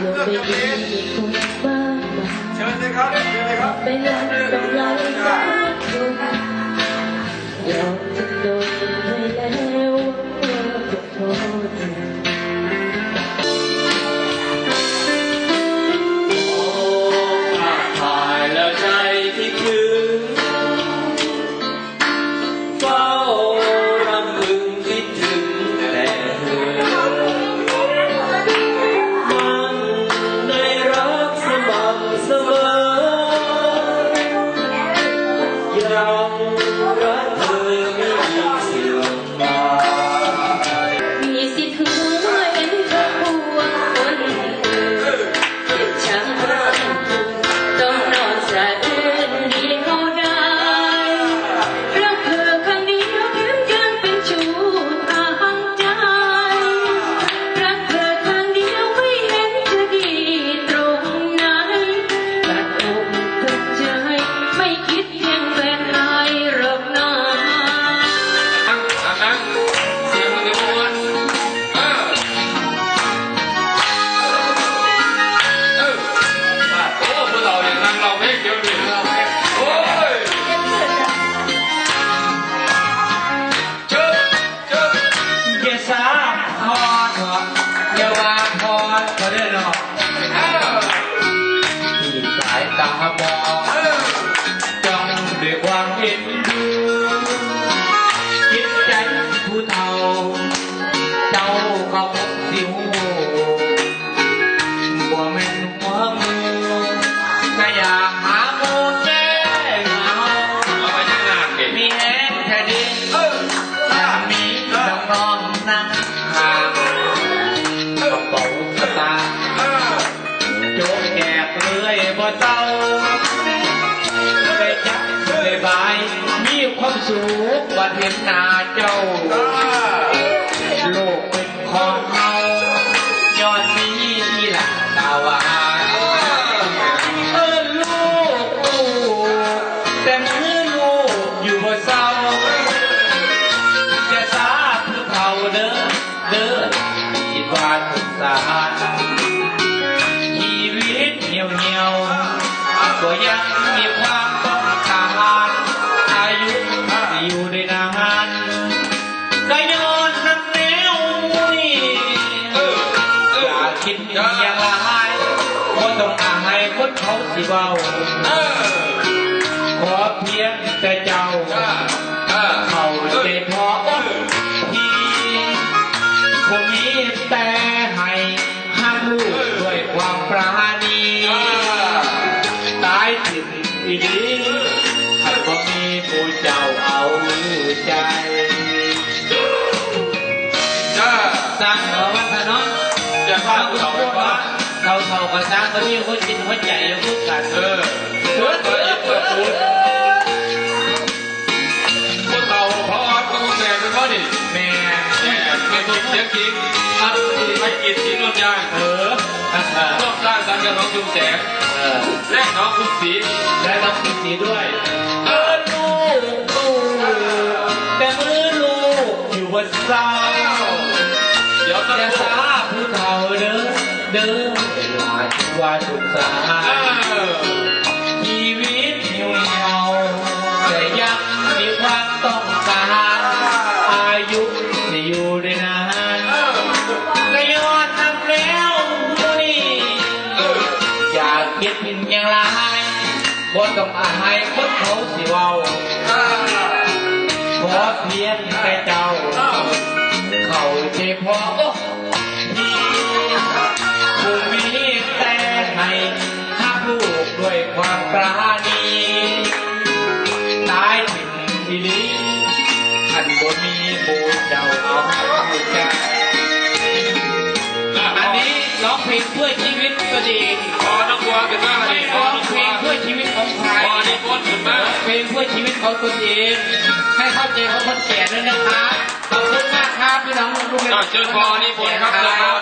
โลกใบนี้มีคนมากมายเชิญเลยครับเป็นรักต้องไล่สักคนยอมจะโดนไม่แล้วก็พอตาบอดจ้องด้วยความเห็นดูคิดใจผู้เฒ่าเจ้าเขาสิวบ่แม่นหัวมือก็อยากหาโมแก้เหงามีแห้งแค่ดินมีน้องนั่งห่างกระเป๋าสตาร์โจกแกกเรื่อยบ่เศร้าได้จับได้บายมีความสุขวันเห็นหน้าเจ้าโลกเป็นของเราย้อนมีที่หลังตาวาลูกแต่มือลูกอยู่บ่เศร้าจะสาผู้เฒ่าเด้อคิดว่าสงสารชีวิตเหี่ยวก็ยังมีความต้องการอายุอยู่ได้นานก็ย้อนน้ำแนวอย่าคิดอย่างไรก็ต้องอายคนเขาสิเบาขอเพียงแต่เจ้าเข้าใจพอที่ผมมีแต่ให้ห้ามลูกด้วยความปราณีตายถึงอีดีถ้าบ่มีผู้เจ้าเอาใจสร้างเหรอวัฒนนจะเข้าเขาไปว่าเขาก็สร้างก็มีคนกินหัวใจอยู่ทุกกันตัวอีกตัวพูดคนเต่าพอต้องแม่เป็นพ่อดิแม่เป็นคนเสียงจริงอัดไม่กินที่นุ่นยางต้องสร้างสรรค์กับน้องจุ่มแสงและน้องคุณสีด้วยลูกแต่มือลูกอยู่บนเสาเดี๋ยวจะสาผู้เฒ่าเด้อว่าสุขสารชีวิตเหี่ยวแต่ยังมีความต้องการอายุจะอยู่ได้นานก็ย้อนทำแล้วนี่อยากคิดอย่างไรบ่ต้องอายคนเขาสิเว้าขอเพียงแต่เจ้าเข้าใจพอที่ผู้มีแต่ให้หักลูกด้วยความปราณีตายถึงที่นี้อันบ่มีผู้เจ้าเอาใจอันนี้ร้องเพลงเพื่อชีวิตก็ดีขอนักวัวกันบ้างดิร้องเพลงเพื่อชีวิตของใครขอในก้นขึ้นมาเพลงเพื่อชีวิตของตนเองให้เข้าใจของคนแก่ด้วยนะครับขอบคุณมากครับพี่น้องลุงเชิญพอนี่ผลครับ